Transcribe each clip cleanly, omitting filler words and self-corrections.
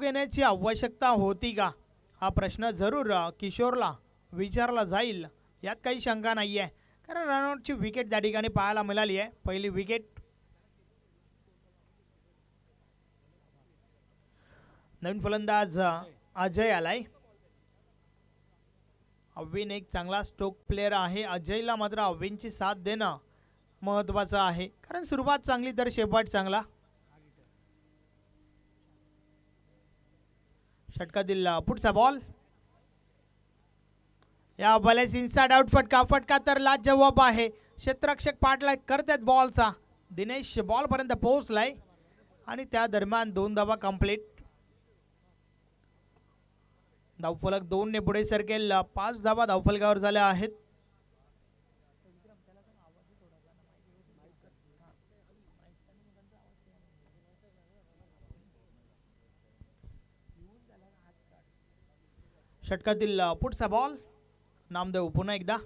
घेण्याची आवश्यकता होती का, हा प्रश्न जरूर किशोरला विचारला जाईल, यात काही शंका नाही आहे. कारण रनआउटची विकेट त्या ठिकाणी पाहायला मिळाली आहे. पहिली विकेट. नवीन फलंदाज अजय आलाय. अविन एक चांगला स्ट्रोक प्लेअर आहे. अजयला मात्र अविनची साथ देणं महत्वाचं आहे, कारण सुरुवात चांगली तर शेवट चांगला. षटकातील पुढचा बॉल. या बॉलेस इनसाइड आउट. फटका तर लाजवाब आहे. क्षेत्ररक्षक पाठलाय करतात बॉलचा. दिनेश बॉल पर्यंत पोहोचलाय आणि त्या दरम्यान 2 धावा कंप्लीट. धावफलक 2 ने पुढे सरकेल. 5 धावा धावफलकावर झाल्या आहेत. षटकातील पुढचा बॉल. नामदेव पुन्हा एकदा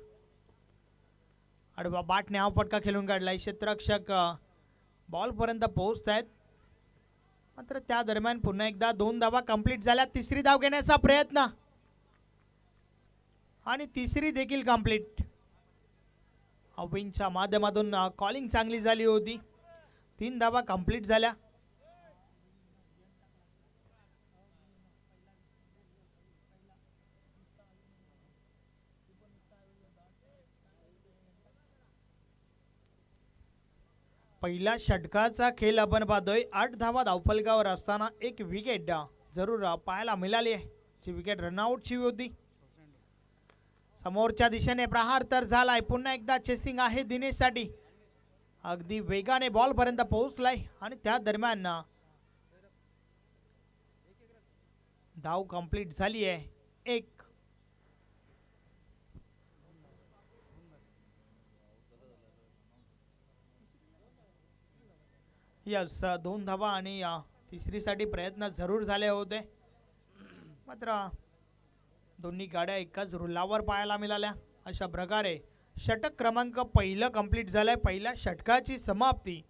आडवा बाटने हा फटका खेळून काढलाय. क्षेत्ररक्षक बॉल पर्यंत पोहोचत आहेत, मात्र त्या दरम्यान पुन्हा एकदा 2 धावा कंप्लीट झाल्या. तिसरी धाव घेण्याचा प्रयत्न आणि तिसरी देखील कंप्लीट. अविनच्या माध्यमातून कॉलिंग चांगली झाली होती. 3 धावा कंप्लीट झाल्या. पहिल्या षटकाचा खेळ आपण पाहतोय. 8 धावा धावफलकावर असताना एक विकेट जरूर पाहायला मिळाली आहे. जी विकेट रनआउटची होती. समोरच्या दिशेने प्रहार तर झालाय. पुन्हा एकदा चेसिंग आहे दिनेशसाठी. अगदी वेगाने बॉल पर्यंत पोहोचलाय आणि त्या दरम्यान धाव कंप्लीट झाली आहे. एक. यस 2 धावा आणि तिसरीसाठी प्रयत्न जरूर झाले होते, मात्र दोन्ही गाड्या एकाच रुलावर पाहायला मिळाल्या. अशा प्रकारे षटक क्रमांक पहिलं कंप्लीट झालंय. पहिल्या षटकाची समाप्ती.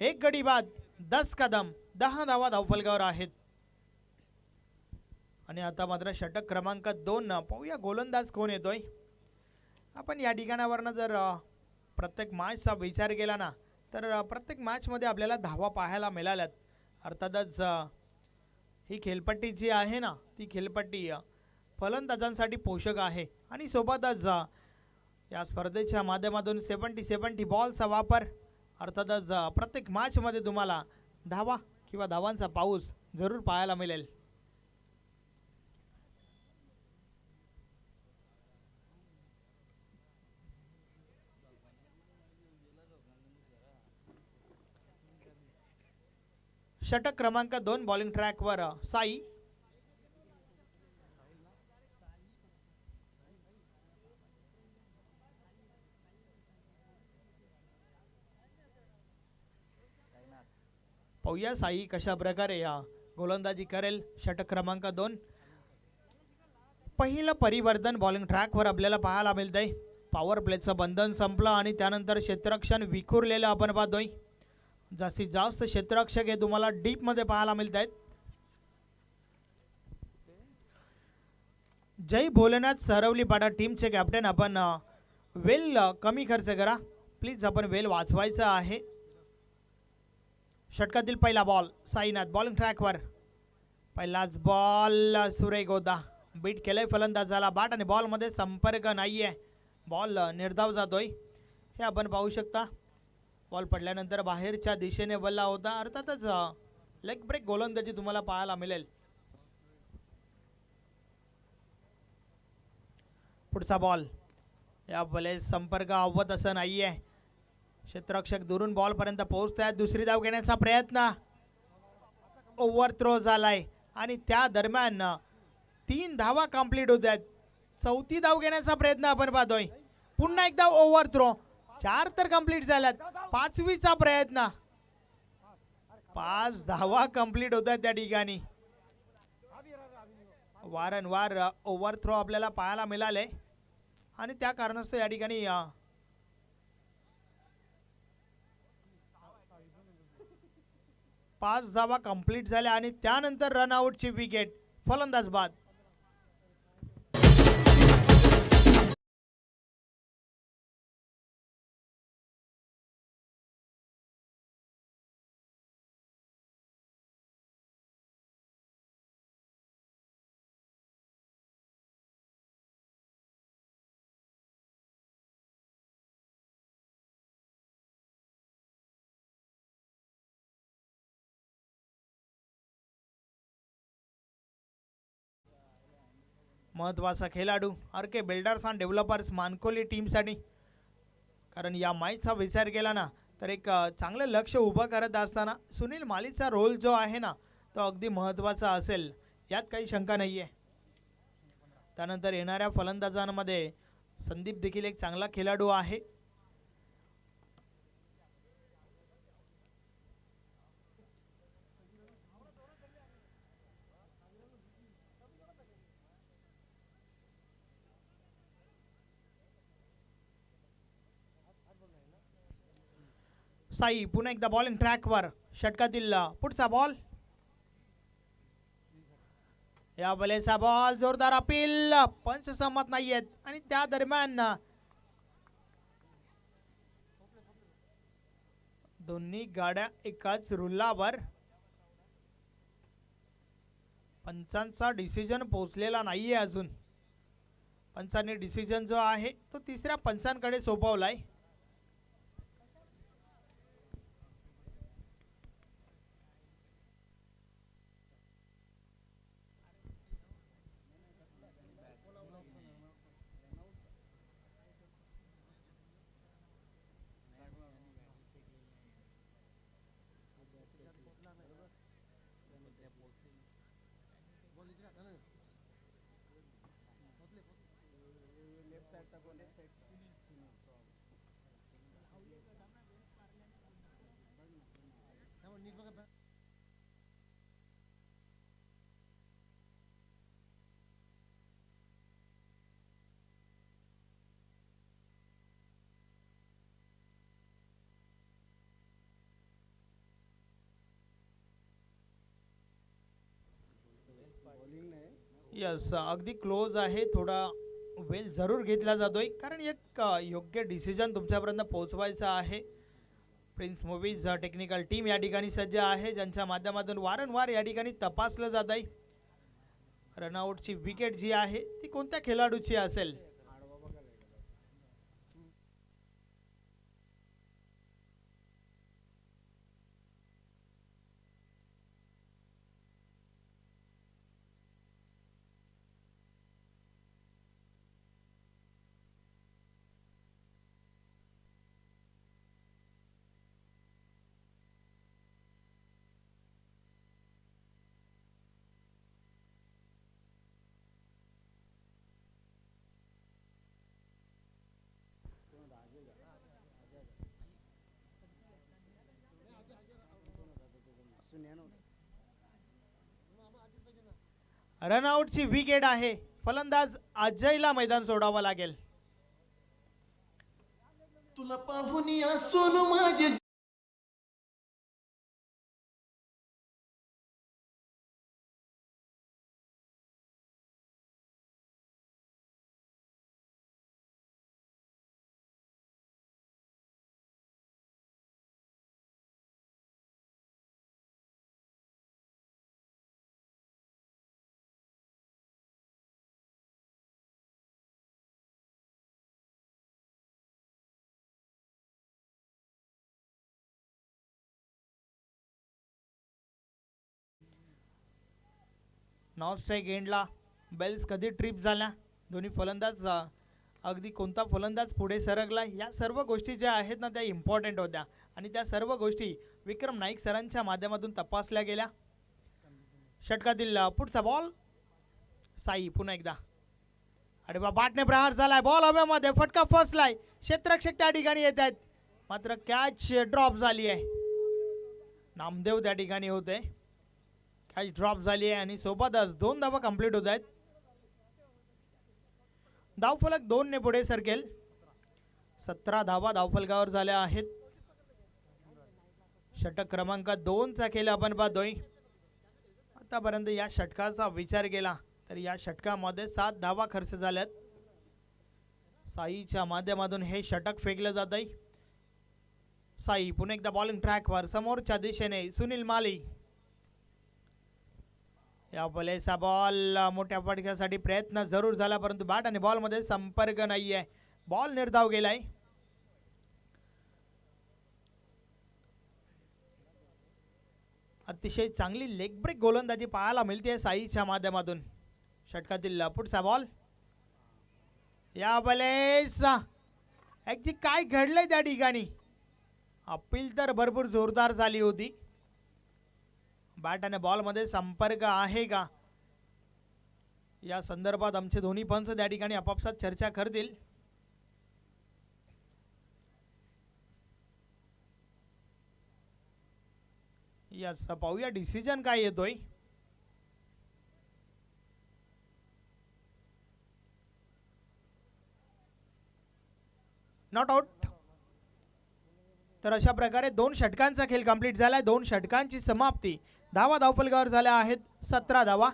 1 गडी बाद 10 कदम. 10 धावा धावफलकावर आहेत. आणि आता मात्र षटक क्रमांक 2. पाहूया गोलंदाज कोण येतोय. आपण या ठिकाणावरनं जर प्रत्येक मॅचचा विचार केला ना, तर प्रत्येक मॅचमध्ये आपल्याला धावा पाहायला मिळाल्यात. अर्थातच ही खेळपट्टी जी आहे ना, ती खेळपट्टी फलंदाजांसाठी पोषक आहे. आणि सोबतच या स्पर्धेच्या माध्यमातून 70-70 बॉलचा वापर. अर्थातच प्रत्येक मॅचमध्ये तुम्हाला धावा किंवा धावांचा पाऊस जरूर पाहायला मिळेल. षटक क्रमांक 2 बॉलिंग ट्रॅकवर साई. पाहूया साई कशा प्रकारे गोलंदाजी करेल. षटक क्रमांक 2. पहिलं परिवर्तन बॉलिंग ट्रॅकवर आपल्याला पाहायला मिळतंय. पॉवर प्लेचं बंधन संपलं आणि त्यानंतर क्षेत्ररक्षण विखुरलेलं आपण पाहतोय. जास्तीत जास्त क्षेत्ररक्षक हे तुम्हाला डीप मध्ये पाहायला मिळत आहेत. जय भोलेनाथ सरवली पाटा टीमचे कॅप्टन. आपण वेल कमी खर्च करा प्लीज. आपण वेल वाचवायचा आहे. षटकातील पहिला बॉल. साईनाथ बॉलिंग ट्रॅकवर. पहिलाच बॉल सुरेख होता. बीट केलंय फलंदाजाला. बॅट आणि बॉल मध्ये संपर्क नाहीये. बॉल निर्धाव जातोय हे आपण पाहू शकता. बॉल पडल्यानंतर बाहेरच्या दिशेने वळला होता. अर्थातच लेग ब्रेक गोलंदाजी तुम्हाला पाहायला मिळेल. पुढचा बॉल. या बॉले संपर्क आवत असं नाहीये. क्षेत्ररक्षक दुरून बॉल पर्यंत पोहोचतात. दुसरी धाव घेण्याचा प्रयत्न. ओव्हर थ्रो झालाय आणि त्या दरम्यान 3 धावा कंप्लीट होत आहेत. चौथी धाव घेण्याचा प्रयत्न आपण पाहतोय. पुन्हा एकदा ओव्हर थ्रो. 4 तर कंप्लीट झाल्यात. 5वीचा प्रयत्न. 5 धावा कंप्लीट होत आहेत त्या ठिकाणी. वारंवार ओव्हर थ्रो आपल्याला पाहायला मिळाले आणि त्या कारणास्तव या ठिकाणी 5 धावा कंप्लीट झाल्या आणि त्यानंतर रनआउटची विकेट, फलंदाज बाद. महत्त्वाचा खेळाडू R K builders and developers Mankoli टीमसाठी, कारण या मॅचचा विचार केला ना तर एक चांगलं लक्ष उभं करत असताना सुनील मालीचा रोल जो आहे ना तो अगदी महत्त्वाचा असेल, यात काही शंका नाही आहे. त्यानंतर येणाऱ्या फलंदाजांमध्ये संदीप देखील एक चांगला खेळाडू आहे. साई पुन्हा एकदा बॉल इन ट्रॅकवर, षटकातील पुढचा बॉल, या बलेचा बॉल, जोरदार अपील, पंच सहमत नाहीयेत आणि त्या दरम्यान दोन्ही गाड्या एकाच रुलावर, पंचांचा डिसिजन पोहोचलेला नाहीये अजून. पंचांनी डिसिजन जो आहे तो तिसऱ्या पंचांकडे सोपवलाय. यस, अगदी क्लोज आहे, थोडा वेळ जरूर घेतला जातोय कारण एक योग्य डिसिजन तुमच्यापर्यंत पोहोचवायचा आहे. प्रिन्स मूवीज टेक्निकल टीम या ठिकाणी सज्ज आहे, ज्यांच्या माध्यमातून वारंवार या ठिकाणी तपासलं जात आहे रनआउटची विकेट जी आहे ती कोणत्या खेळाडूची असेल. रनआउटची विकेट आहे, फलंदाज अजयला मैदान सोडावं लागेल. तुला पाहून या सोनू माझे नॉन स्ट्राईक एंडला बेल्स कधी ट्रिप झाल्या, दोन्ही फलंदाज अगदी कोणता फलंदाज पुढे सरकला, या सर्व गोष्टी ज्या आहेत ना त्या इम्पॉर्टंट होत्या आणि त्या सर्व गोष्टी विक्रम नाईक सरांच्या माध्यमातून तपासल्या गेल्या. षटकातील पुढचा बॉल, साई पुन्हा एकदा, अरे बा बाटने प्रहार झालाय, बॉल हवेमध्ये, फटका फसलाय, क्षेत्ररक्षक त्या ठिकाणी येत आहेत मात्र कॅच ड्रॉप झाली आहे. नामदेव त्या ठिकाणी होते, कॅच ड्रॉप झाली आहे आणि सोबतच 2 धावा कंप्लीट होत आहेत. धावफलक 2 ने पुढे सरकेल. 17 धावा धावफलकावर झाल्या आहेत. षटक क्रमांक 2चा खेळ आपण पाहतोय. आतापर्यंत या षटकाचा विचार केला तर या षटकामध्ये 7 धावा खर्च झाल्यात. साईच्या माध्यमातून हे षटक फेकलं जात आहे. साई पुन्हा एकदा बॉलिंग ट्रॅकवर समोरच्या दिशेने सुनील माली. या बॉलेचा बॉल मोठ्या फटक्यासाठी प्रयत्न जरूर झाला परंतु बॅट आणि बॉल मध्ये संपर्क नाहीये. बॉल निर्धाव गेलाय. अतिशय चांगली लेग ब्रेक गोलंदाजी पाहायला मिळते साईच्या माध्यमातून. षटकातील पुढचा बॉल. या बॉलेस ऍक्च्युली काय घडलंय त्या ठिकाणी. अपील तर भरपूर जोरदार झाली होती. बॅट आणि बॉल मध्ये संपर्क आहे का या संदर्भात आमचे दोन्ही पंच त्या ठिकाणी आपापसात चर्चा करतील. याचा पाहूया डिसिजन काय येतोय. Not out. तर अशा प्रकारे 2 षटकांचा खेळ कंप्लीट झालाय. 2 षटकांची समाप्ती. धावा धावफलकावर झाल्या आहेत 17 धावा.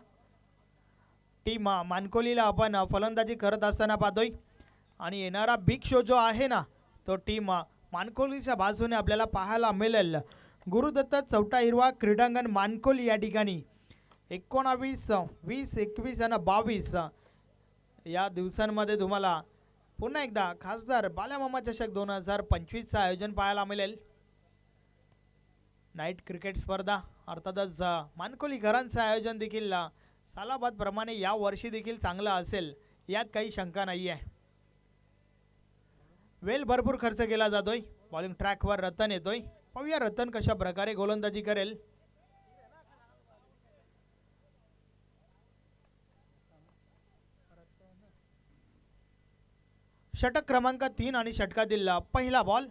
टीम मानकोलीला आपण फलंदाजी करत असताना पाहतोय आणि येणारा बिग शो जो आहे ना तो टीम मानकोलीच्या बाजूने आपल्याला पाहायला मिळेल. गुरुदत्त चौटा हिरवा क्रीडांगण मानकोली या ठिकाणी 19, 20, 21 आणि 22 या दिवसांमध्ये तुम्हाला पुन्हा एकदा खासदार बाल्यामामा चषक 2025चं आयोजन पाहायला मिळेल. नाईट क्रिकेट स्पर्धा अर्थातच मानकोलीकरांचं आयोजन देखील सालाबाद प्रमाणे या वर्षी देखील चांगलं असेल यात काही शंका नाही आहे. वेल भरपूर खर्च केला जातोय. बॉलिंग ट्रॅकवर रतन येतोय. पाहूया रतन कशा प्रकारे गोलंदाजी करेल. षटक क्रमांक 3 आणि षटकातील पहिला बॉल.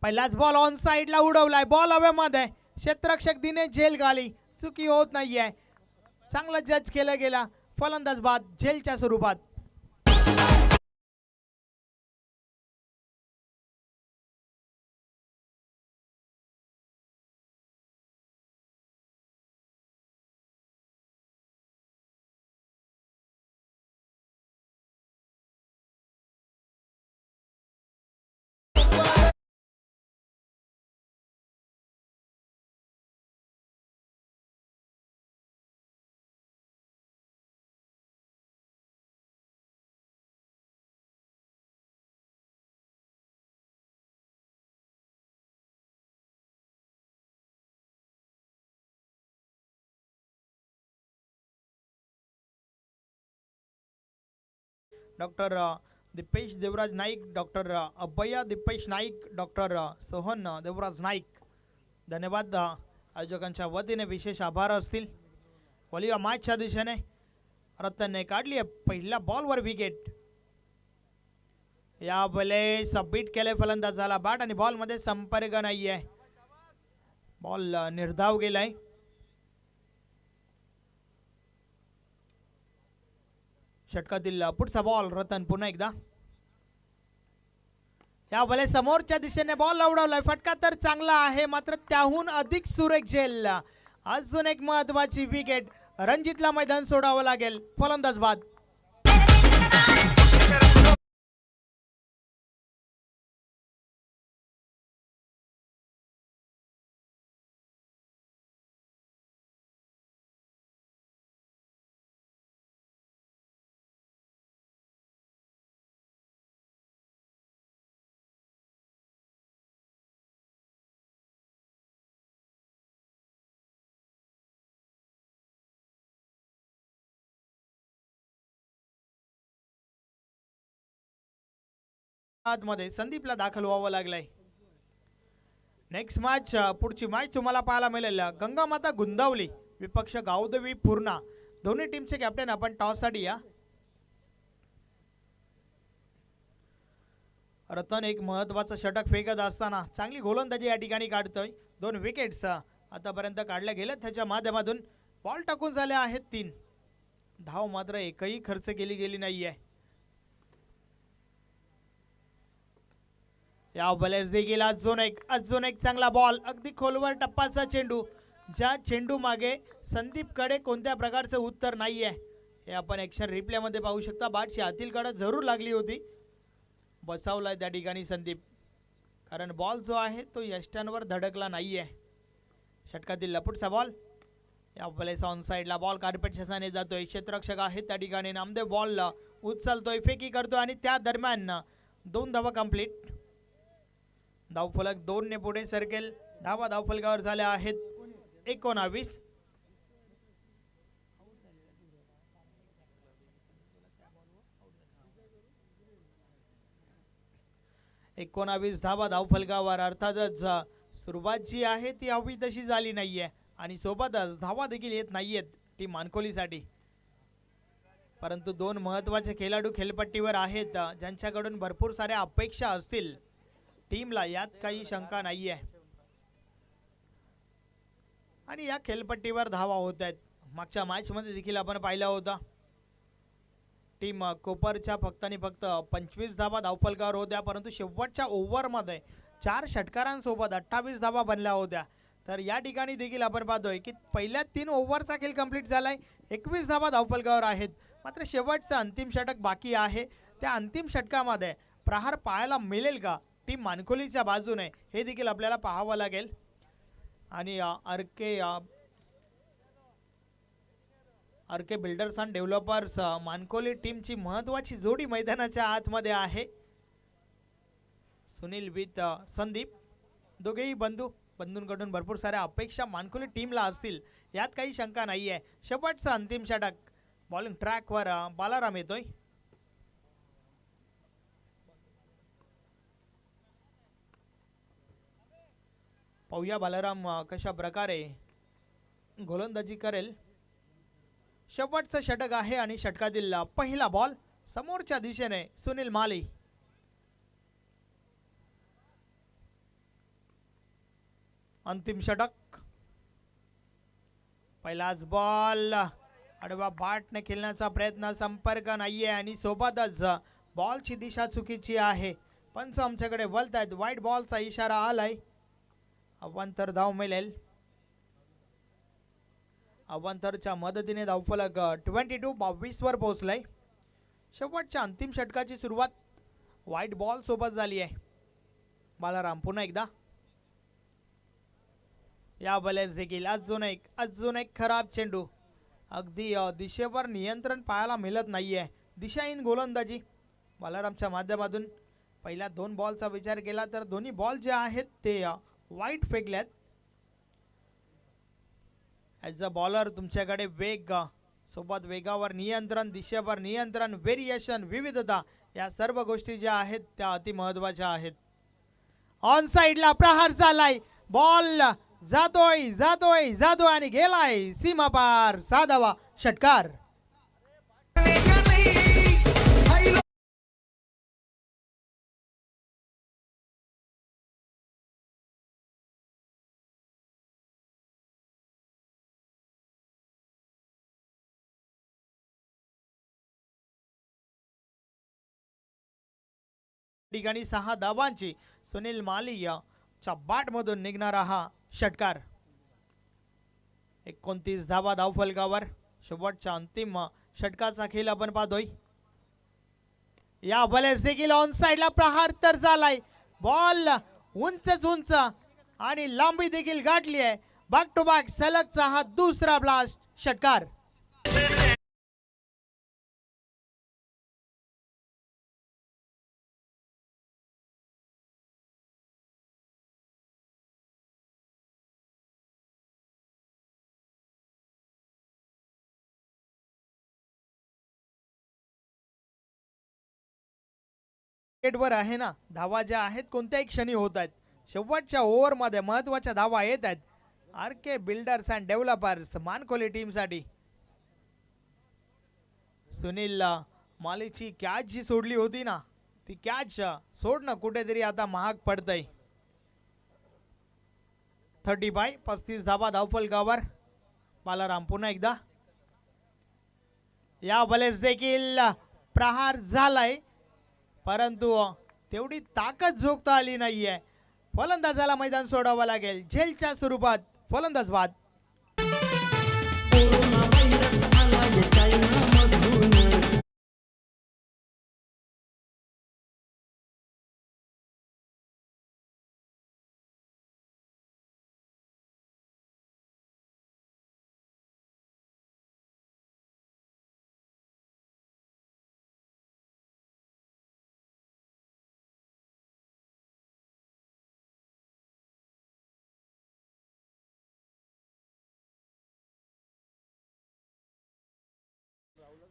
पहिलाच बॉल ऑन साइडला उडवलाय. बॉल हवेमध्ये. क्षेत्ररक्षक दिनेश झेल गाली. चुकी होत नाहीये. चांगलं जज केलं गेला. फलंदाज बाद झेलच्या स्वरूपात. डॉक्टर दीपेश देवराज नाईक, डॉक्टर अभया दीपेश नाईक, डॉक्टर सोहन देवराज नाईक. धन्यवाद. आयोजकांच्या वतीने विशेष आभार असतील. वॉलिया मॅचच्या दिशेने रतनने काढली आहे पहिल्या बॉलवर विकेट. या बले सबमिट केले फलंदाजाला. बॅट आणि बॉल मध्ये संपर्क नाहीये. बॉल निर्धाव गेलाय. षटकातील पुढचा बॉल. रतन पुन्हा एकदा. या बले समोरच्या दिशेने बॉल उडवलाय. फटका तर चांगला आहे मात्र त्याहून अधिक सुरेख झेल. अजून एक महत्वाची विकेट. रणजितला मैदान सोडावं लागेल. फलंदाज बाद. मध्ये संदीपला दाखल व्हावं लागलंय. नेक्स्ट मॅच पुढची मॅच तुम्हाला पाहायला मिळेल. गंगामाता गुंदावली विपक्ष गावदेवी पूर्णा. दोन्ही टीमचे कॅप्टन आपण टॉस साठी या. रतन एक महत्वाचं षटक फेकत असताना चांगली गोलंदाजी या ठिकाणी काढतोय. 2 विकेट्स आतापर्यंत काढल्या गेल्या. त्याच्या माध्यमातून बॉल टाकून झाले आहेत 3 धाव मात्र एकही खर्च केली गेली नाहीये. या बलेस देखील अजून एक चांगला बॉल, अगदी खोलवर टप्पाचा चेंडू, ज्या चेंडू मागे संदीपकडे कोणत्या प्रकारचं उत्तर नाहीये. हे आपण ॲक्शन रिप्लेमध्ये पाहू शकता. बाटची आतील जरूर लागली होती, बसावलाय त्या ठिकाणी संदीप, कारण बॉल जो आहे तो यष्ट्यांवर धडकला नाहीये. षटकातील लपूटचा बॉल, या बलेस ऑन साईडला बॉल कार्पेट शसाने जातोय. क्षेत्ररक्षक आहे त्या ठिकाणी नामदेव बॉलला उचलतोय, फेकी करतोय आणि त्या दरम्यान 2 धावा कंप्लीट. धावफलक 2 ने पुढे सरकेल. धावा धावफलकावर झाल्या आहेत 19. धावा धावफलकावर. अर्थातच सुरुवात जी आहे ती हवी तशी झाली नाहीये आणि सोबतच धावा देखील येत नाहीयेत टीम मानकोलीसाठी, परंतु 2 महत्त्वाचे खेळाडू खेळपट्टीवर आहेत ज्यांच्याकडून भरपूर साऱ्या अपेक्षा असतील टीमला, यात काही शंका नाहीये. आणि या खेळपट्टीवर धावा होत आहेत. मागच्या मॅचमध्ये देखील आपण पाहिला होता टीम कोपरच्या फक्त 25 धावा धावफलकावर होत्या, परंतु शेवटच्या ओव्हरमध्ये 4 षटकारांसोबत 28 धावा बनल्या होत्या. तर या ठिकाणी देखील आपण पाहतोय की पहिल्या 3 ओव्हरचा खेळ कंप्लीट झालाय, 21 धावा धावफलकावर आहेत. मात्र शेवटचं अंतिम षटक बाकी आहे. त्या अंतिम षटकामध्ये प्रहार पाहायला मिळेल का टीम मानकोलीच्या बाजूने, हे देखील आपल्याला पाहावं लागेल. आणि RK builders and developers Mankoli टीमची महत्त्वाची जोडी मैदानाच्या आतमध्ये आहे. सुनील विथ संदीप, दोघेही बंधूंकडून भरपूर साऱ्या अपेक्षा मानकोली टीमला असतील, यात काही शंका नाही आहे. शेवटचं अंतिम षटक, बॉलिंग ट्रॅकवर बालाराम येतोय. पाहूया बालाराम कशा प्रकारे गोलंदाजी करेल. शेवटचं षटक आहे आणि षटकातील पहिला बॉल समोरच्या दिशेने सुनील माली. अंतिम षटक, पहिलाच बॉल, आडवा बॅटने खेळण्याचा प्रयत्न, संपर्क नाहीये आणि सोबतच बॉलची दिशा चुकीची आहे. पंच आमच्याकडे वळतायत, वाईट बॉलचा इशारा आलाय. अवांतर धाव मिळेल. अवांतरच्या मदतीने धावफलक 22 वर पोहोचलाय. शेवटच्या अंतिम षटकाची सुरुवात वाईट बॉल सोबत झाली आहे. बालाराम पुन्हा एकदा, या बलेस देखील अजून एक खराब चेंडू, अगदी दिशेवर नियंत्रण पाहायला मिळत नाहीये. दिशाहीन गोलंदाजी बालारामच्या माध्यमातून. पहिल्या 2 बॉलचा विचार केला तर दोन्ही बॉल जे आहेत ते वाईट फेकल्यात. ॲज अ बॉलर तुमच्याकडे वेग सोबत वेगावर नियंत्रण, दिशेवर नियंत्रण, व्हेरिएशन, विविधता, या सर्व गोष्टी ज्या आहेत त्या अति महत्त्वाच्या आहेत. ऑन साइडला प्रहार झालाय, बॉल जातोय आणि गेलाय सीमा पार. 6 धावा, षटकार. ठिकाणी 6 धावांची सुनील मालीच्या बॅट मधून निघणारा हा षटकार. 29 धावा धावफलकावर. शेवटच्या अंतिम षटकाचा खेळ आपण पाहतोय. या बलेस देखील ऑन साइडला प्रहार तर झालाय, बॉल उंच आणि लांबी देखील गाठली आहे. बॅक टू बॅक सलगचा हा दुसरा ब्लास्ट, षटकार. वर आहे ना, धावा ज्या आहेत कोणत्याही क्षणी होत आहेत. शेवटच्या ओव्हर मध्ये महत्वाच्या धावा येत आहेत RK builders and developers Mankoli team साठी. सुनील मालीची कॅच जी सोडली होती ना, ती कॅच सोडणं कुठेतरी आता महाग पडतंय. 35 धावा धावफलकावर. बालाराम पुन्हा एकदा, या बलेस देखील प्रहार झालाय, परंतु तेवढी ताकद झोकता आली नाहीये. फलंदाजाला मैदान सोडावं लागेल. झेलच्या स्वरूपात फलंदाज बाद. कोरोना व्हायरस आलाय चायनामधून.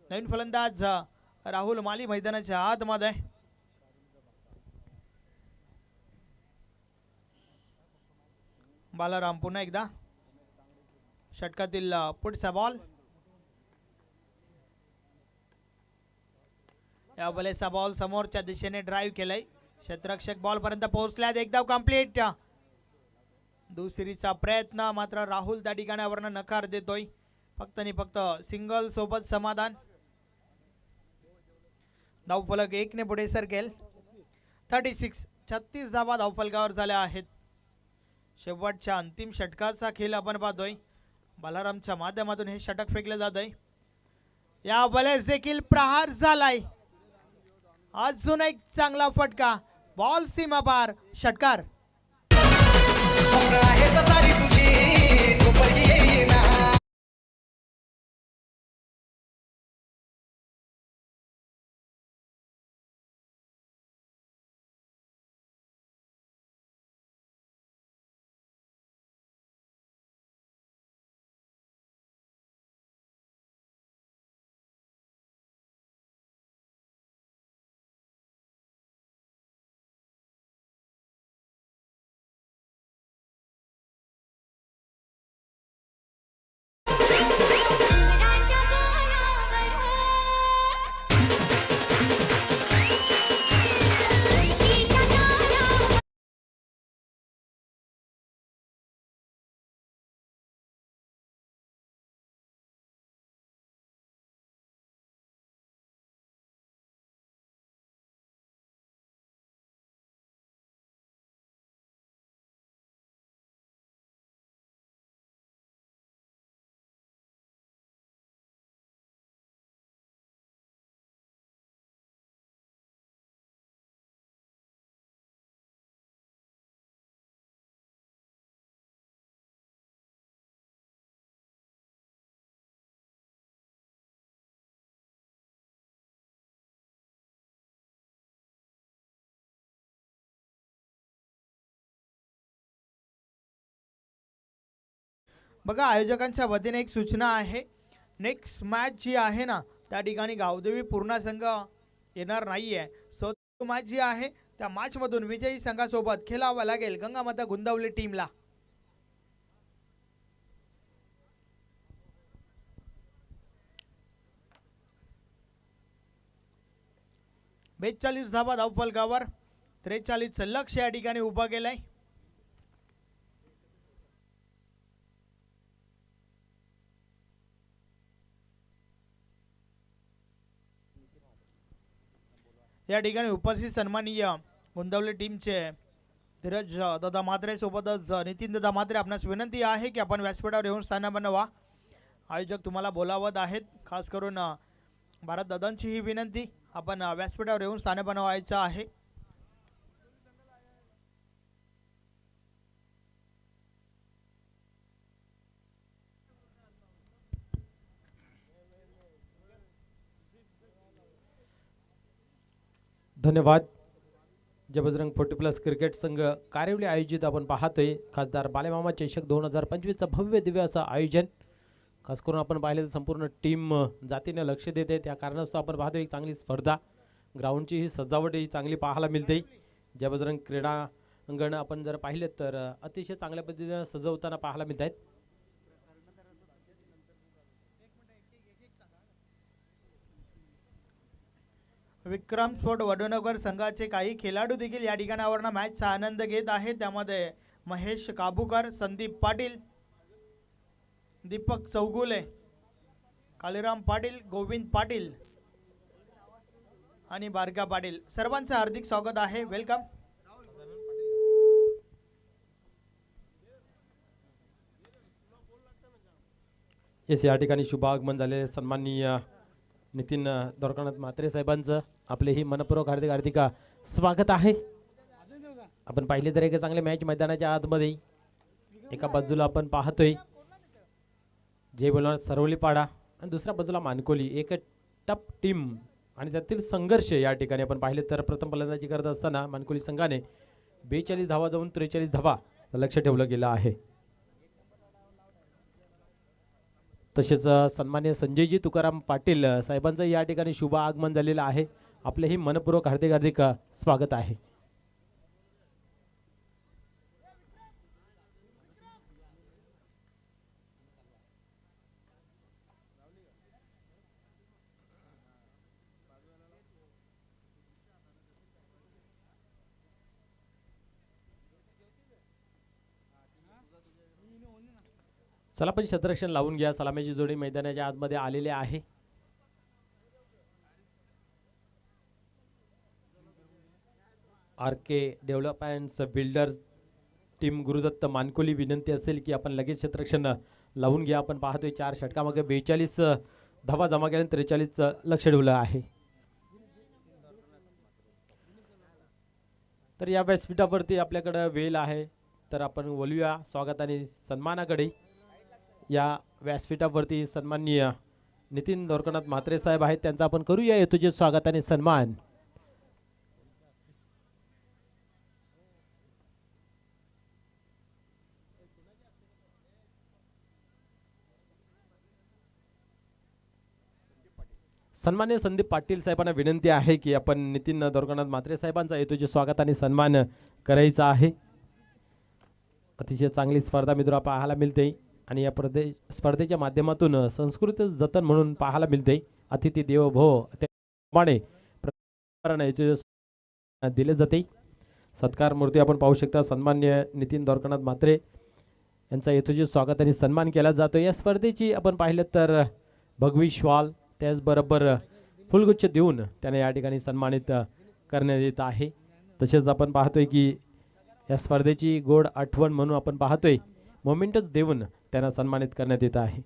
नवीन फलंदाज राहुल माली मैदानाच्या आतमध्ये. बालाराम पुन्हा एकदा षटकातील पुढचा बॉल. या बॉलेचा बॉल समोरच्या दिशेने ड्राईव्ह केलाय. क्षेत्ररक्षक बॉल पर्यंत पोहोचल्यात. एक धाव कंप्लीट. दुसरीचा प्रयत्न मात्र राहुल त्या ठिकाणावरनं नकार देतोय. फक्त आणि फक्त सिंगल सोबत समाधान. धावफलक 1 ने पुढे सरकेल. 36 धावा धावफलकावर झाल्या आहेत. शेवटच्या अंतिम षटकाचा खेळ आपण पाहतोय. बालारामच्या माध्यमातून हे षटक फेकले जात आहे. या बॉलेस देखील प्रहार झालाय. अजून एक चांगला फटका. बॉल सीमा पार. षटकार. बघा आयोजकांच्या वतीने एक सूचना आहे. नेक्स्ट मॅच जी आहे ना त्या ठिकाणी गावदेवी पूर्ण संघ येणार नाहीये. सो मॅच जी आहे त्या मॅच मधून विजयी संघासोबत खेळावं लागेल गंगामाता गुंदावली टीमला. बेचाळीस धावा धावफलकावर. 43 लक्ष या ठिकाणी उभा केलंय. या ठिकाणी उपस्थित सन्माननीय गुंदावली टीमचे धीरज दादा म्हात्रे सोबतच नितीन दादा म्हात्रे आपणास विनंती आहे की आपण व्यासपीठावर येऊन स्थान बनवा. आयोजक तुम्हाला बोलावत आहेत. खास करून भारत दादांची ही विनंती. आपण व्यासपीठावर येऊन स्थान बनवायचं आहे. धन्यवाद. जय बजरंग 40+ क्रिकेट संघ कारिवली आयोजित आपण पाहतोय खासदार बालेमामा चषक 2025चं भव्य दिव्य असं आयोजन. खास करून आपण पाहिले तर संपूर्ण टीम जातीने लक्ष देते. त्या कारणास्तव आपण पाहतोय एक चांगली स्पर्धा. ग्राउंडची ही सजावट ही चांगली पाहायला मिळते. जय बजरंग क्रीडा अंगण आपण जर पाहिले तर अतिशय चांगल्या पद्धतीने सजवताना पाहायला मिळत आहेत. विक्रम स्पोर्ट वडोनगर संघाचे काही खेळाडू देखील या ठिकाणावरनं मॅचचा आनंद घेत आहेत. त्यामध्ये महेश काबूकर, संदीप पाटील, दीपक चौगुले, कालीराम पाटील, गोविंद पाटील, आणि बारका पाटील सर्वांचं हार्दिक स्वागत आहे. वेलकम. येस, या ठिकाणी शुभ आगमन झालेले सन्माननीय नितीन दोरकानाथ म्हात्रे साहेबांचं आपलेही मनपूर्वक हार्दिक हार्दिक स्वागत आहे. आपण पाहिले तर एक चांगले मॅच मैदानाच्या आतमध्ये एका बाजूला आपण पाहतोय जय बोलणार सरवलीपाडा आणि दुसऱ्या बाजूला मानकोली, एक टप टीम आणि त्यातील संघर्ष या ठिकाणी आपण पाहिले तर प्रथम फलंदाजी करत असताना मानकोली संघाने 42 धावा जाऊन 43 धावा लक्ष ठेवलं गेलं आहे. तसेच सन्मान्य संजयजी तुकाराम पाटील साहेबांचं या ठिकाणी शुभ आगमन झालेलं आहे. आपलेही मनपूर्वक हार्दिक हार्दिक स्वागत आहे. चला पण क्षेत्ररक्षण लावून घ्या. सलामीची जोडी मैदानाच्या आतमध्ये आलेले आहे. RK developments builders team Gurudatt Mankoli विनंती असेल की आपण लगेच क्षेत्ररक्षण लावून घ्या. आपण पाहतोय 4 षटकामागे 42 धावा जमा केल्या, 43 लक्ष ठेवलं आहे. तर या व्यासपीठावरती आपल्याकडे वेळ आहे, तर आपण बोलूया स्वागत आणि सन्मानाकडे. या व्यासपीठावरती सन्माननीय नितीन दोरकानाथ म्हात्रे साहेब आहेत, त्यांचा आपण करूया येतोचे स्वागत आणि सन्मान. सन्मान्य संदीप पाटील साहेबांना विनंती आहे की आपण नितीन दोरकानाथ म्हात्रे साहेबांचा येतोचे स्वागत आणि सन्मान करायचा आहे. अतिशय चांगली स्पर्धा मित्र पाहायला मिळते आणि या स्पर्धेच्या माध्यमातून संस्कृत जतन म्हणून पाहायला मिळते. अतिथी देवो भव त्याप्रमाणे दिले जाते. सत्कार मूर्ती आपण पाहू शकता. सन्मान्य नितीन दोरकानाथ म्हात्रे यांचा येतोचे स्वागत आणि सन्मान केला जातो. या स्पर्धेची आपण पाहिलं तर भगवी श्वाल त्याचबरोबर फुलगुच्छ देऊन त्यांना या ठिकाणी सन्मानित करण्यात येत आहे. तसेच आपण पाहतोय की या स्पर्धेची गोड आठवण म्हणून आपण पाहतोय मोमेंटच देऊन त्यांना सन्मानित करण्यात येत आहे.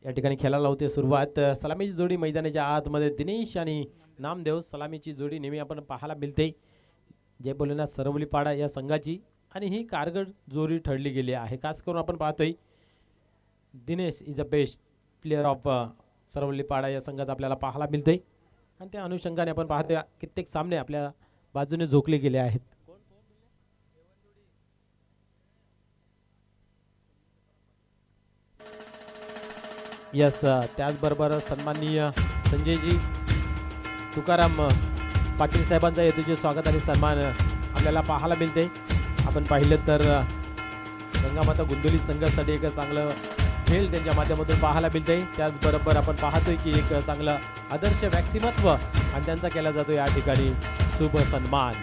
या ठिकाणी खेळायला होते सुरुवात. सलामीची जोडी मैदानाच्या आतमध्ये दिनेश आणि नामदेव सलामीची जोडी नेहमी आपण पाहायला मिळते. जय बोलना सरवलीपाडा या संघाची आणि ही कारगड जोडी ठरली गेली आहे. खास करून आपण पाहतोय Dinesh is a best player of Saravalipada या संघाचा आपल्याला पाहायला मिळते आणि त्या अनुषंगाने आपण पाहतोय कित्येक सामने आपल्या बाजूने झोकले गेले आहेत. यस, त्याचबरोबर सन्माननीय संजयजी तुकाराम पाटील साहेबांचा येतोचे स्वागत आणि सन्मान आपल्याला पाहायला मिळते. आपण पाहिलं तर गंगामाता गुंदोली संघासाठी एक चांगलं खेळ त्यांच्या माध्यमातून पाहायला मिळते. त्याचबरोबर आपण पाहतोय की एक चांगलं आदर्श व्यक्तिमत्व आणि त्यांचा केला जातो या ठिकाणी शुभ सन्मान.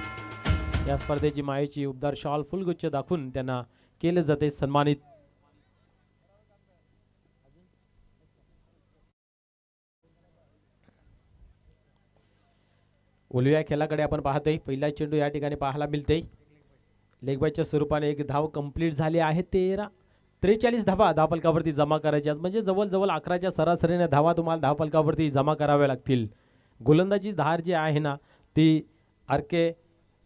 या स्पर्धेची मायेची उबदार शॉल फुलगुच्छ दाखवून त्यांना केले जाते सन्मानित. ओलिया खेळाकडे आपण पाहतोय. पहिला चेंडू या ठिकाणी पाहायला मिळते. लेगबायच्या स्वरूपाने एक धाव कंप्लीट झाली आहे. 43 धावा धावफलकावरती जमा करायच्या, म्हणजे जवळजवळ 11च्या सरासरीने धावा तुम्हाला धावफलकावरती जमा कराव्या लागतील. गोलंदाजी धार जी आहे ना ती RK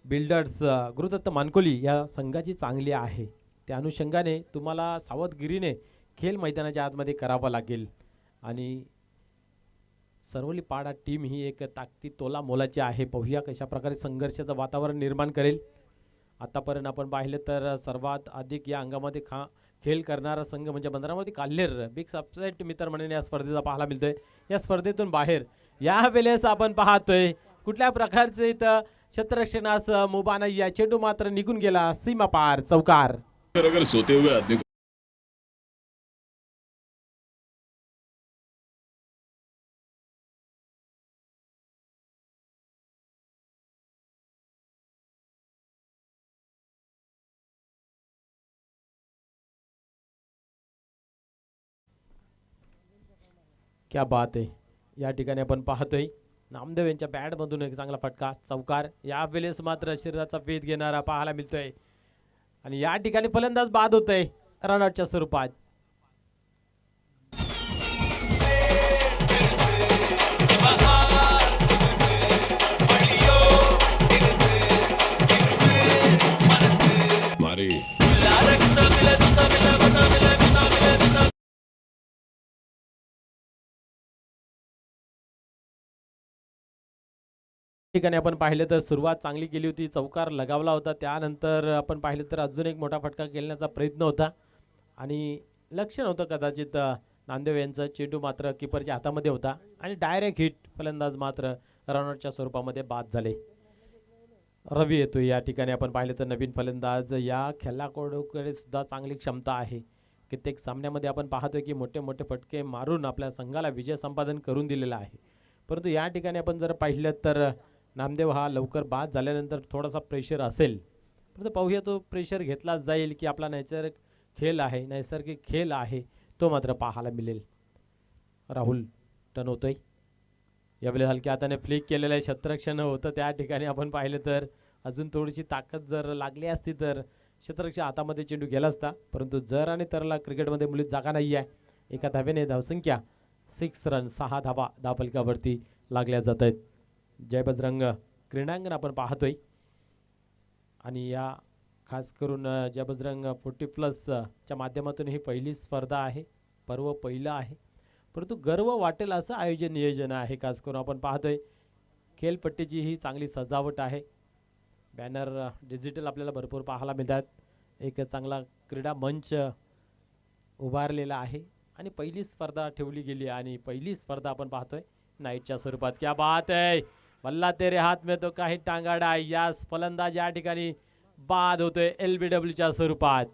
बिल्डर्स गुरुदत्त मानकोली या संघाची चांगली आहे. त्या अनुषंगाने तुम्हाला सावधगिरीने खेळ मैदानाच्या आतमध्ये करावा लागेल आणि सरवलीपाडा टीम ही एक ताकदी तोला मोलाची आहे. पाहूया कशा प्रकारे संघर्षाचं वातावरण निर्माण करेल. आतापर्यंत आपण पाहिलं तर सर्वात अधिक या अंगामध्ये खेळ करणारा संघ म्हणजे बंदरामध्ये काल्हेर बिग सबसेट मित्र म्हणून या स्पर्धेचा पाहायला मिळतोय. या स्पर्धेतून बाहेर या वेळेस आपण पाहतोय कुठल्या प्रकारचं इथं क्षेत्ररक्षणास मुभा नाही. या चेंडू मात्र निघून गेला सीमा पार चौकार. अगर सोते हुए आदमी क्या बात आहे. या ठिकाणी आपण पाहतोय नामदेव यांच्या बॅटमधून एक चांगला फटका चौकार. या वेळेस मात्र शरीराचा वेध घेणारा पाहायला मिळतोय आणि या ठिकाणी फलंदाज बाद होतोय रनआउटच्या स्वरूपात. मारे ठिकाणी आपण पाहिलं तर सुरुवात चांगली केली होती, चौकार लगावला होता. त्यानंतर आपण पाहिलं तर अजून एक मोठा फटका खेळण्याचा प्रयत्न होता आणि लक्ष नव्हतं कदाचित नामदेव यांचं. चेंडू मात्र किपरच्या हातामध्ये होता आणि डायरेक्ट हिट. फलंदाज मात्र रनआउटच्या स्वरूपामध्ये बाद झाले. रवी येतो. या ठिकाणी आपण पाहिलं तर नवीन फलंदाज. या खेळाडूकडे सुद्धा चांगली क्षमता आहे. कित्येक सामन्यामध्ये आपण पाहतोय की मोठे मोठे फटके मारून आपल्या संघाला विजय संपादन करून दिलेला आहे. परंतु या ठिकाणी आपण जर पाहिलं तर नामदेव हा लवकर बाद झाल्यानंतर थोडासा प्रेशर असेल, परंतु पाहूया तो प्रेशर घेतला जाईल की आपला नैसर्गिक खेळ आहे तो मात्र पाहायला मिळेल. राहुल टर्न होतोय. यावेळेस हलक्या हाताने फ्लिक केलेलं आहे, क्षेत्ररक्षण होतं. त्या ठिकाणी आपण पाहिलं तर अजून थोडीशी ताकद जर लागली असती तर क्षेत्ररक्षण हातामध्ये चेंडू गेला असता. परंतु जर आणि तरला क्रिकेटमध्ये मुळीच जागा नाही आहे. एका धावेने धावसंख्या 6 रन 6 धावा धावफलकावरती लागल्या जात आहेत. जय बजरंग क्रीडांगण आपण पाहतोय आणि या खास करून जय बजरंग 40+ च्या माध्यमातून ही पहिली स्पर्धा आहे. पर्व पहिलं आहे, परंतु गर्व वाटेल असं आयोजन नियोजन आहे. खास करून आपण पाहतोय खेळपट्टीची ही चांगली सजावट आहे. बॅनर डिजिटल आपल्याला भरपूर पाहायला मिळतात. एक चांगला क्रीडा मंच उभारलेला आहे आणि पहिली स्पर्धा ठेवली गेली आणि पहिली स्पर्धा आपण पाहतोय नाईटच्या स्वरूपात. क्या बात आहे. वल्ला तेरे हात में तो काही टांगाडा. या फलंदाज या ठिकाणी बाद होतोय LBWच्या स्वरूपात.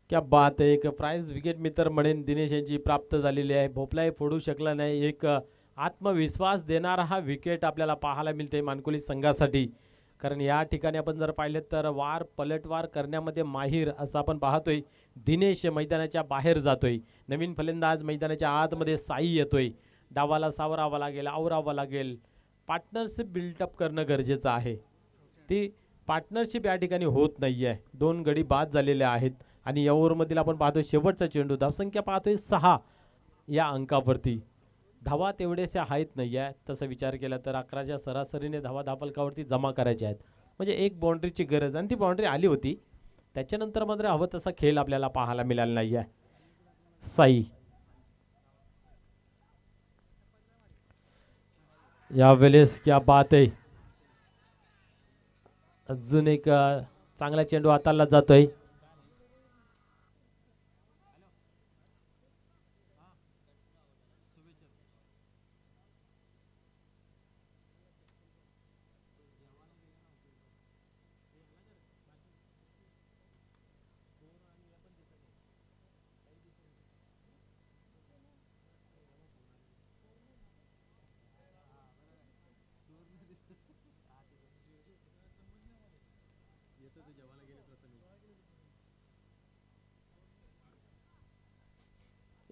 क्या बात आहे. एक प्राइज विकेट मी तर म्हणेन दिनेश यांची प्राप्त झालेली आहे. भोपलाही फोडू शकला नाही. एक आत्मविश्वास देणारा हा विकेट आपल्याला पाहायला मिळते मानकुली संघासाठी. कारण या ठिकाणी आपण जर पाहिलं तर पलटवार करण्यामध्ये माहीर असं आपण पाहतोय. दिनेश मैदानाच्या बाहेर जातोय. नवीन फलंदाज मैदानाच्या आतमध्ये साई येतोय. डावाला सावरावा लागेल, आवरावा लागेल. पार्टनरशिप बिल्टअप करणं गरजेचं आहे. ती पार्टनरशिप या ठिकाणी होत नाही आहे. 2 गडी बाद झालेले आहेत आणि या ओव्हरमधील आपण पाहतोय शेवटचा चेंडू. धावसंख्या पाहतोय 6 या अंकावरती. धावा तेवढ्याशा आहेत नाही आहे. तसं विचार केला तर 11च्या सरासरीने धावा धावफलकावरती जमा करायच्या आहेत. म्हणजे एक बाउंड्रीची गरज आणि ती बाउंड्री आली होती. त्याच्यानंतर मात्र हवं तसा खेळ आपल्याला पाहायला मिळाला नाही आहे. साई यावेळेस क्या बात आहे. अजून एक चांगला चेंडू हाताला जातोय.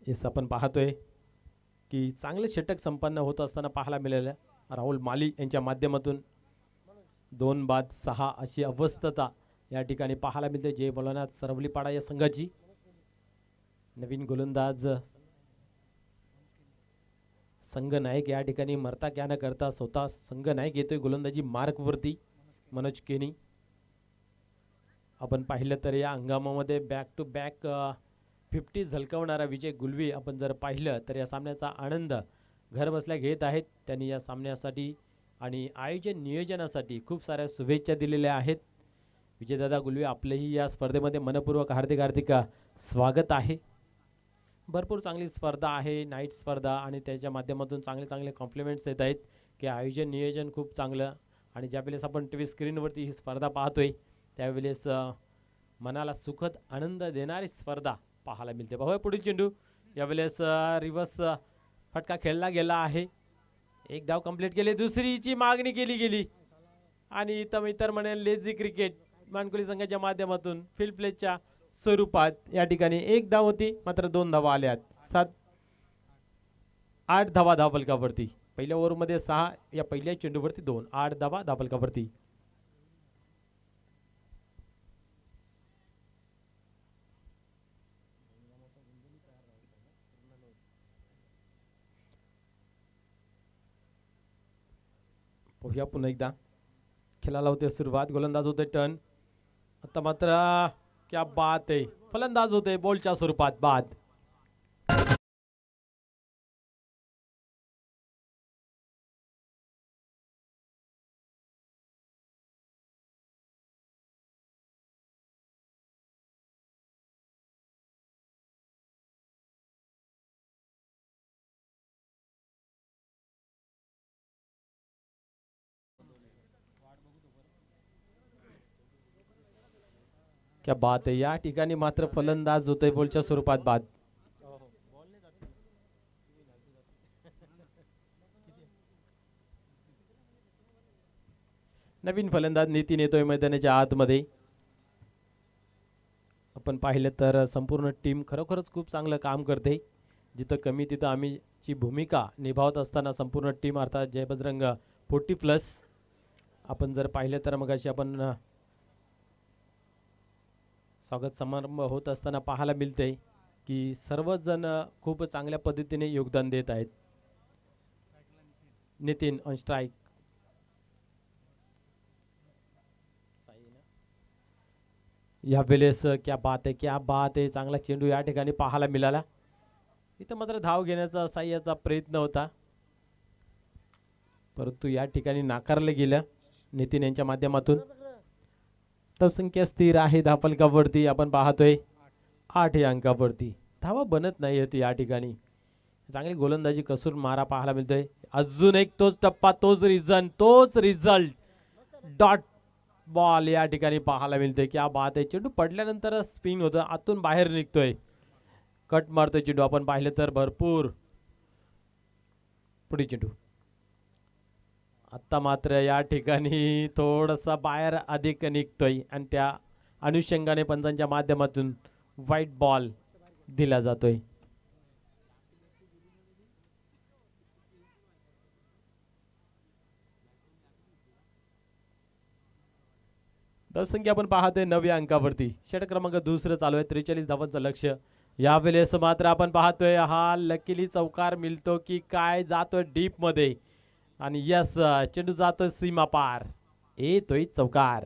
येस आपण पाहतोय की चांगले षटक संपन्न होत असताना पाहायला मिळालं. राहुल माली यांच्या माध्यमातून 2 बाद 6 अशी अवस्था या ठिकाणी पाहायला मिळते. जय बोलनाथ सरवलीपाडा या संघाची. नवीन गोलंदाज संघ नायक या ठिकाणी मरता क्या न करता स्वतः संघ नायक येतोय गोलंदाजी मार्कवरती. मनोज केनी आपण पाहिलं तर या हंगामामध्ये बॅक टू बॅक 50 झलकवणारा विजय गुलवी आपण जर पाहिलं तर या सामन्याचा आनंद घर बसल्या घेत आहेत. त्यांनी या सामन्यासाठी आणि आयोजन नियोजनासाठी खूप साऱ्या शुभेच्छा दिलेल्या आहेत. विजयदादा गुलवी आपलेही या स्पर्धेमध्ये मनपूर्वक हार्दिक स्वागत आहे. भरपूर चांगली स्पर्धा आहे, नाईट स्पर्धा, आणि त्याच्या माध्यमातून चांगले चांगले कॉम्प्लिमेंट्स येत आहेत की आयोजन नियोजन खूप चांगलं. आणि ज्यावेळेस आपण टी व्ही स्क्रीनवरती ही स्पर्धा पाहतोय त्यावेळेस मनाला सुखद आनंद देणारी स्पर्धा पाहायला मिळते. पाहूया पुढील चेंडू. यावेळेस रिव्हर्स फटका खेळला गेला आहे. एक धाव कंप्लीट केली, दुसरीची मागणी केली गेली आणि इतर म्हणेल लेझी क्रिकेट मानकुली संघाच्या माध्यमातून फील्ड प्लेच्या स्वरूपात या ठिकाणी एक धाव होती, मात्र 2 धावा आल्यात. 8 धावा धावफलकावरती. पहिल्या ओव्हरमध्ये 6, या पहिल्या चेंडूवरती 2, 8 धावा धावफलकावरती. पाहूया पुन्हा एकदा. खेळाला होते सुरुवात, गोलंदाज होते टर्न. आता मात्र क्या बात आहे, फलंदाज होते बॉलच्या स्वरूपात बाद. क्या बात आहे, या ठिकाणी मात्र फलंदाज होते बॉलच्या स्वरूपात बाद. नवीन फलंदाज नितीन येतोय मैदानाच्या आतमध्ये. आपण पाहिलं तर संपूर्ण टीम खरोखरच खूप चांगलं काम करते. जिथं कमी तिथं आम्ही ची भूमिका निभावत असताना संपूर्ण टीम अर्थात जय बजरंग 40+ आपण जर पाहिलं तर मग अशी आपण स्वागत समारंभ होत असताना पाहायला मिळते की सर्वच जण खूप चांगल्या पद्धतीने योगदान देत आहेत. Nitin on strike. या वेळेस क्या बात आहे, क्या बात आहे, चांगला चेंडू या ठिकाणी पाहायला मिळाला. इथं मात्र धाव घेण्याचा साह्याचा प्रयत्न होता, परंतु या ठिकाणी नाकारले गेलं नितीन यांच्या माध्यमातून. धावसंख्या स्थिर आहे धावफलकावरती. आपण पाहतोय 8 या अंकावरती. धावा बनत नाही होती या ठिकाणी. चांगली गोलंदाजी कसून मारा पाहायला मिळतोय. अजून एक तोच टप्पा, तोच रिझल्ट. डॉट बॉल या ठिकाणी पाहायला मिळतोय. क्या बात आहे, चेंडू पडल्यानंतर स्पिन होतं, आतून बाहेर निघतोय, कट मारतोय चेंडू. आपण पाहिलं तर भरपूर. पुढे चेंडू. आता मात्र या ठिकाणी थोडासा बाहेर अधिक निघतोय आणि त्या अनुषंगाने पंचांच्या माध्यमातून व्हाईट बॉल दिला जातोय. धावसंख्या आपण पाहतोय 9 अंकावरती. षटक क्रमांक दुसरं चालू आहे, 43 धावांचं लक्ष. या वेळेस मात्र आपण पाहतोय हा लकीली चौकार मिळतो की काय, जातोय डीप मध्ये आणि यस चेंडू जातोय सीमा पार, येतोय चौकार.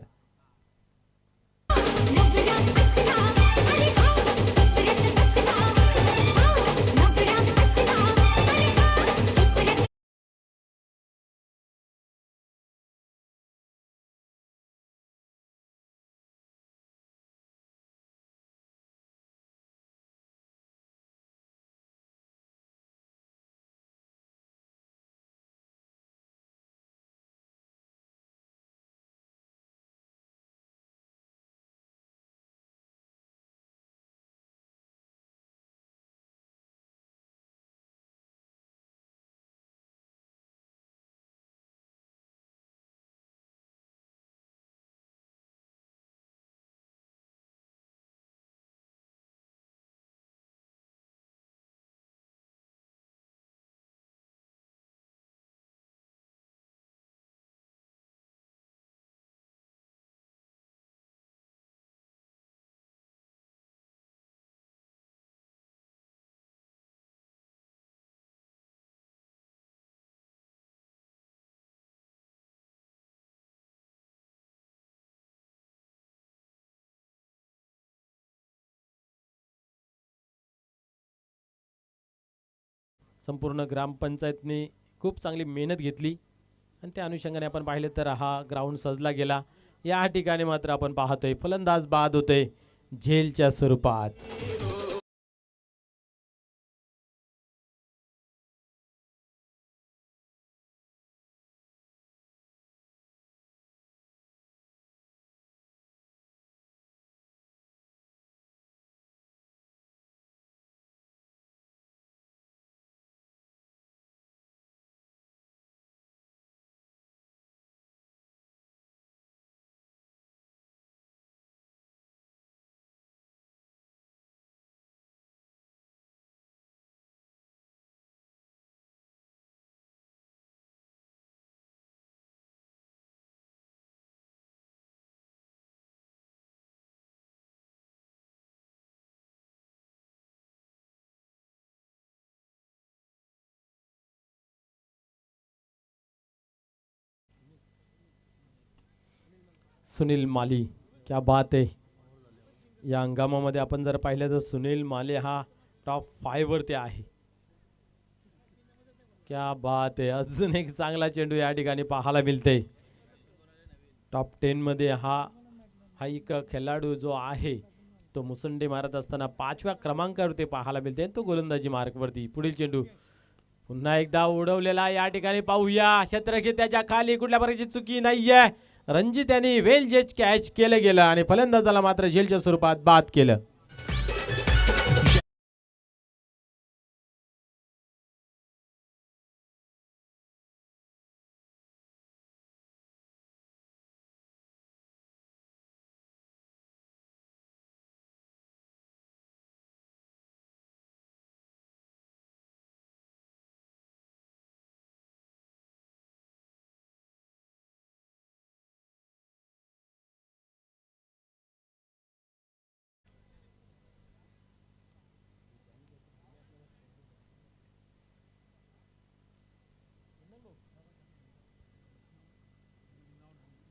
संपूर्ण ग्रामपंचायतने खूप चांगली मेहनत घेतली आणि त्या अनुषंगाने आपण पाहिले तर हा ग्राउंड सजला गेला. या ठिकाणी मात्र आपण पाहतोय फलंदाज बाद होते झेलच्या स्वरूपात. सुनील माली. क्या बात आहे. या हंगामामध्ये आपण जर पाहिलं तर सुनील माली हा टॉप 5 वरती आहे. क्या बात आहे. अजून एक चांगला चेंडू या ठिकाणी पाहायला मिळते. टॉप 10 मध्ये हा एक खेळाडू जो आहे तो मुसंडी मारत असताना 5व्या क्रमांकावरती पाहायला मिळते. तो गोलंदाजी मार्कवरती. पुढील चेंडू पुन्हा एकदा उडवलेला या ठिकाणी पाहूया. क्षेत्ररक्षक त्याच्या खाली, कुठल्या प्रकारची चुकी नाहीये. रणजित यांनी वेल जज कॅच केलं गेलं आणि फलंदाजाला मात्र झेलच्या स्वरूपात बाद केलं.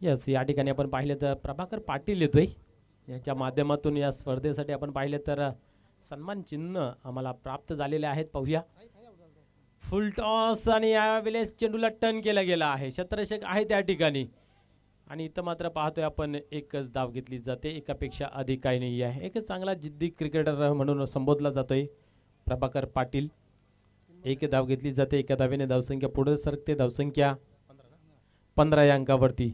यस, या ठिकाणी आपण पाहिलं तर प्रभाकर पाटील येतोय. याच्या माध्यमातून या स्पर्धेसाठी आपण पाहिलं तर सन्मान चिन्ह आम्हाला प्राप्त झालेले आहेत. पाहूया. फुल टॉस आणि यावेळेस चेंडूला टर्न केला गेला आहे. क्षेत्ररक्षक आहे त्या ठिकाणी आणि इथं मात्र पाहतोय आपण एकच धाव घेतली जाते. एकापेक्षा अधिक काही नाही आहे. एकच चांगला जिद्दी क्रिकेटर म्हणून संबोधला जातोय प्रभाकर पाटील. एक धाव घेतली जाते. एका धावेने धावसंख्या पुढे सरकते. धावसंख्या 15 या अंकावरती.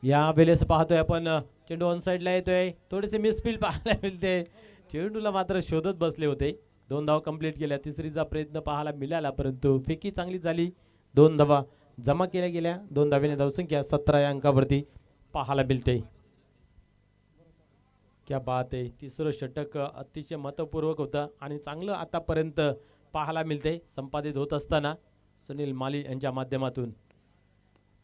या वेळेस पाहतोय आपण चेंडू ऑन साइडला येतोय. थोडेसे मिसफील्ड पाहायला मिळते. चेंडूला मात्र शोधत बसले होते. 2 धावा कंप्लीट केल्या. तिसरीचा प्रयत्न पाहायला मिळाला परंतु फेकी चांगली झाली. 2 धावा जमा केल्या गेल्या. 2 धावेने धावसंख्या 17 या अंकावरती पाहायला मिळते. क्या बात आहे. तिसरं षटक अतिशय महत्वपूर्वक होतं आणि चांगलं आतापर्यंत पाहायला मिळते संपादित होत असताना सुनील माली यांच्या माध्यमातून.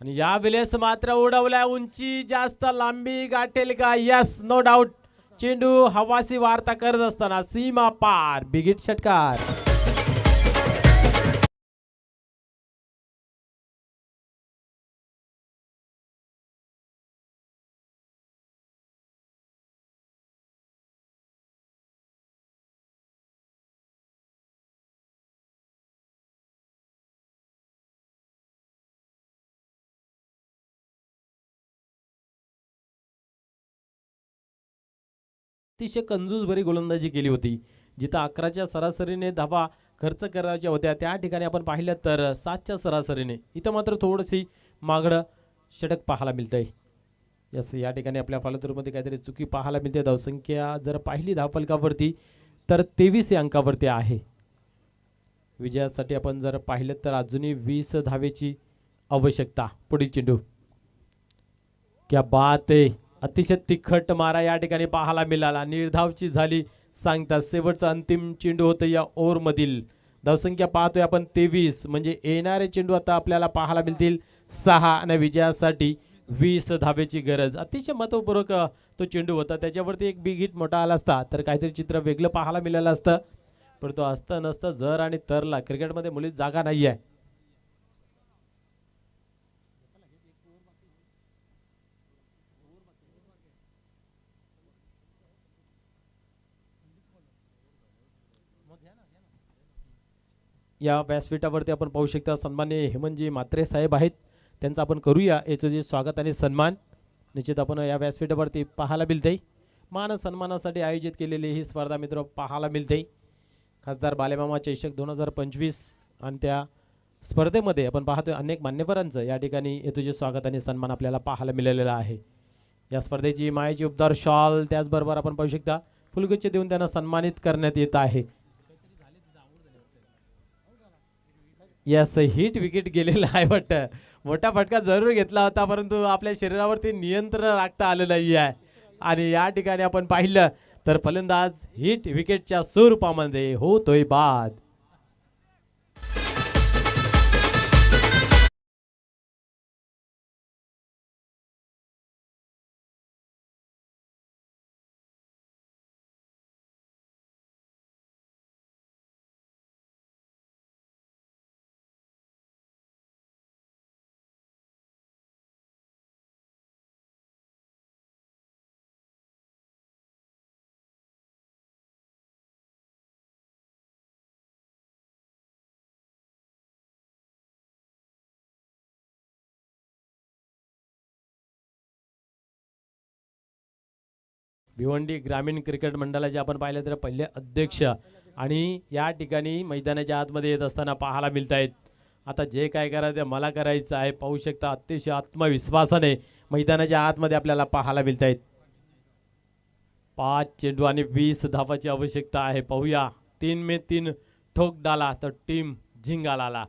आणि या वेळेस मात्र उडवल्या. उंची जास्त लांबी गाठेल का? Yes, no doubt. चेंडू हवासी वार्ता करत असताना सीमा पार. बिग षटकार. अतिशय कंजूस भरी गोलंदाजी केली होती. जिथं 11च्या सरासरीने धावा खर्च करायच्या होत्या त्या ठिकाणी आपण पाहिलं तर 7च्या सरासरीने इथं मात्र थोडीशी मागडं षटक पाहायला मिळतंय. यस, या ठिकाणी आपल्या फलतूरमध्ये काहीतरी चुकी पाहायला मिळते. धावसंख्या जर पाहिली धावफलकावरती तर 23 या अंकावरती आहे. विजयासाठी आपण जर पाहिलं तर अजूनही 20 धावेची आवश्यकता. पुढील चेंडू. क्या बात आहे. अतिशय तिखट मारा या ठिकाणी पाहायला मिळाला. निर्धावची झाली सांगता. शेवटचा अंतिम चेंडू होतं या ओव्हरमधील. धावसंख्या पाहतोय आपण 23. म्हणजे येणारे चेंडू आता आपल्याला पाहायला मिळतील 6 आणि विजयासाठी 20 धावेची गरज. अतिशय महत्वपूर्वक तो चेंडू होता. त्याच्यावरती एक बिग हिट मोठा आला असता तर काहीतरी चित्र वेगळं पाहायला मिळालं असतं. पण तो असतं नसतं. जर आणि तरला क्रिकेटमध्ये मुळीच जागा नाही आहे. या व्यासपीठावरती आपण पाहू शकता सन्माननीय हेमंतजी म्हात्रे साहेब आहेत. त्यांचं आपण करूया याचं जे स्वागत आणि सन्मान. निश्चित आपण या व्यासपीठावरती पाहायला मिळते. मान सन्मानासाठी आयोजित केलेली ही स्पर्धा मित्र पाहायला मिळते. खासदार बालेमामा चषक 2025 आणि त्या स्पर्धेमध्ये आपण पाहतोय अनेक मान्यवरांचं या ठिकाणी हेतूचे स्वागत आणि सन्मान आपल्याला पाहायला मिळालेला आहे. या स्पर्धेची मायेची उपदार शॉल त्याचबरोबर आपण पाहू शकता फुलगुच्छ देऊन त्यांना सन्मानित करण्यात येत आहे. यस, हिट विकेट गेलेला आहे. वाटतं मोठा फटका जरूर घेतला होता परंतु आपल्या शरीरावरती नियंत्रण राखता आलं नाही आहे. आणि या ठिकाणी आपण पाहिलं तर फलंदाज हिट विकेटच्या स्वरूपामध्ये होतोय बाद. भिवंडी ग्रामीण क्रिकेट मंडळाचे आपण पाहिलं तर पहिले अध्यक्ष आणि या ठिकाणी मैदानाच्या आतमध्ये येत असताना पाहायला मिळत आहेत. आता जे काय करायचं ते मला करायचं आहे. पाहू शकता अतिशय आत्मविश्वासाने मैदानाच्या आतमध्ये आपल्याला पाहायला मिळत आहेत. 5 चेंडू आणि 20 धावाची आवश्यकता आहे. पाहूया 3 में 3 ठोक डाला तर टीम झिंगालाला.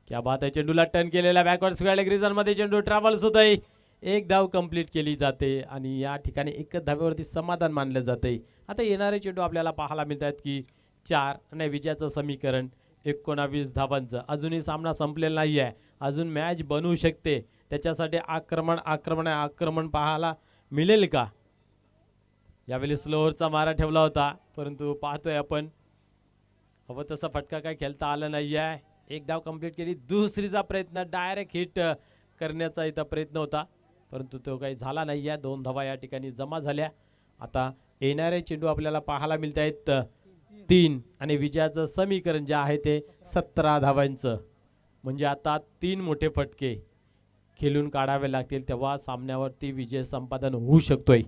क्या बात आहे. चेंडूला टर्न केलेला बॅकवर्ड स्क्वेअर लेग रिजन मध्ये चेंडू ट्रॅव्हल्स होत आहे. एक धाव कंप्लीट केली जाते आणि या ठिकाणी एकच धावेवरती समाधान मानलं जाते. आता येणारे चेंडू आपल्याला पाहायला मिळतात की 4 आणि विजयाचं समीकरण 19 धावांचं. अजूनही सामना संपलेला नाही आहे. अजून मॅच बनवू शकते. त्याच्यासाठी आक्रमण पाहायला मिळेल का? यावेळी स्लोअरचा मारा ठेवला होता परंतु पाहतोय आपण हवं तसा फटका काय खेळता आला नाही आहे. एक धाव कंप्लीट केली. दुसरीचा प्रयत्न डायरेक्ट हिट करण्याचा इथं प्रयत्न होता परंतु तो काही झाला नाही आहे. 2 धावा या ठिकाणी जमा झाल्या. आता येणारे चेंडू आपल्याला पाहायला मिळत आहेत 3 आणि विजयाचं समीकरण जे आहे ते 17 धावांचं. म्हणजे आता 3 मोठे फटके खेळून काढावे लागतील तेव्हा सामन्यावरती विजय संपादन होऊ शकतोय.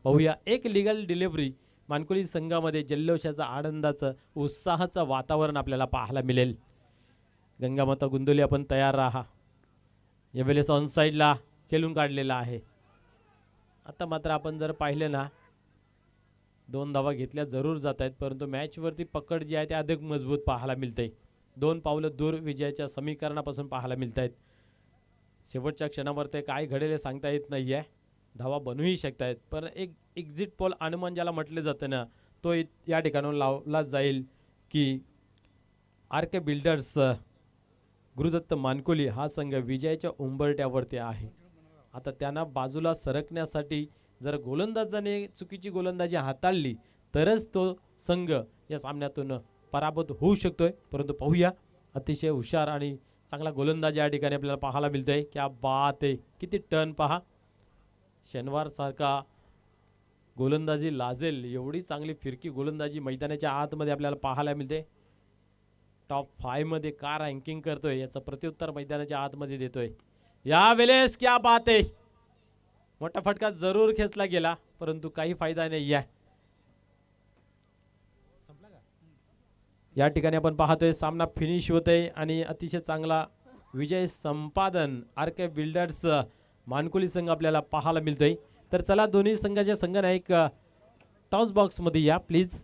पाहूया एक लिगल डिलिव्हरी. मानकोली संघामध्ये जल्लोषाचं आनंदाचं उत्साहाचं वातावरण आपल्याला पाहायला मिळेल. गंगामाता गुंदोली आपण तयार राहा. यावेळेस ऑन साईडला खेळून काढलेला आहे. आता मात्र आपण जर पाहिले ना 2 धावा घेतल्या जरूर जात आहेत परंतु मॅचवरती पकड जी आहे ते अधिक मजबूत पाहायला मिळते. 2 पावलं दूर विजयाच्या समीकरणापासून पाहायला मिळत आहेत. शेवटच्या क्षणावर ते काय घडेल हे सांगता येत नाही आहे. धावा बनवूही शकतायत पण एक एक्झिट पोल अनुमान ज्याला म्हटले जातं ना तो या ठिकाणाहून लावला जाईल की R K builders Guru Dutt Mankoli हा संघ विजयाच्या उंबरट्यावरती आहे. आता त्यांना बाजूला सरकण्यासाठी जर गोलंदाजाने चुकीची गोलंदाजी हाताळली तरच तो संघ या सामन्यातून पराभूत होऊ शकतोय. परंतु पाहूया अतिशय हुशार आणि चांगला गोलंदाज या ठिकाणी आपल्याला पाहायला मिळतोय. क्या बात आहे. किती टर्न पहा. शनिवार सारखा गोलंदाजी लाजेल एवढी चांगली फिरकी गोलंदाजी मैदानाच्या आतमध्ये आपल्याला पाहायला मिळते. टॉप 5 मध्ये का रँकिंग करतोय याचं प्रत्युत्तर मैदानाच्या आतमध्ये देतोय. यावेळेस क्या बात आहे. मोठा फटका जरूर खेचला गेला परंतु काही फायदा नाही आहे. या ठिकाणी आपण पाहतोय सामना फिनिश होतोय आणि अतिशय चांगला विजय संपादन आर के बिल्डर्स मानकोली संघ आपल्याला पाहायला मिळतोय. तर चला दोन्ही संघाच्या संघनायक टॉस बॉक्स मध्ये या प्लीज.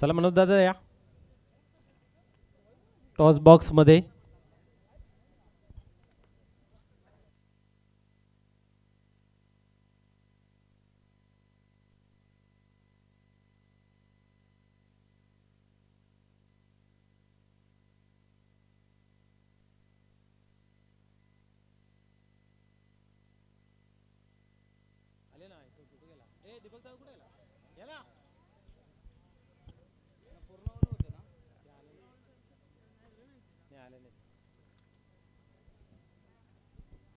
चला मनोज दादा या टॉस बॉक्स मध्ये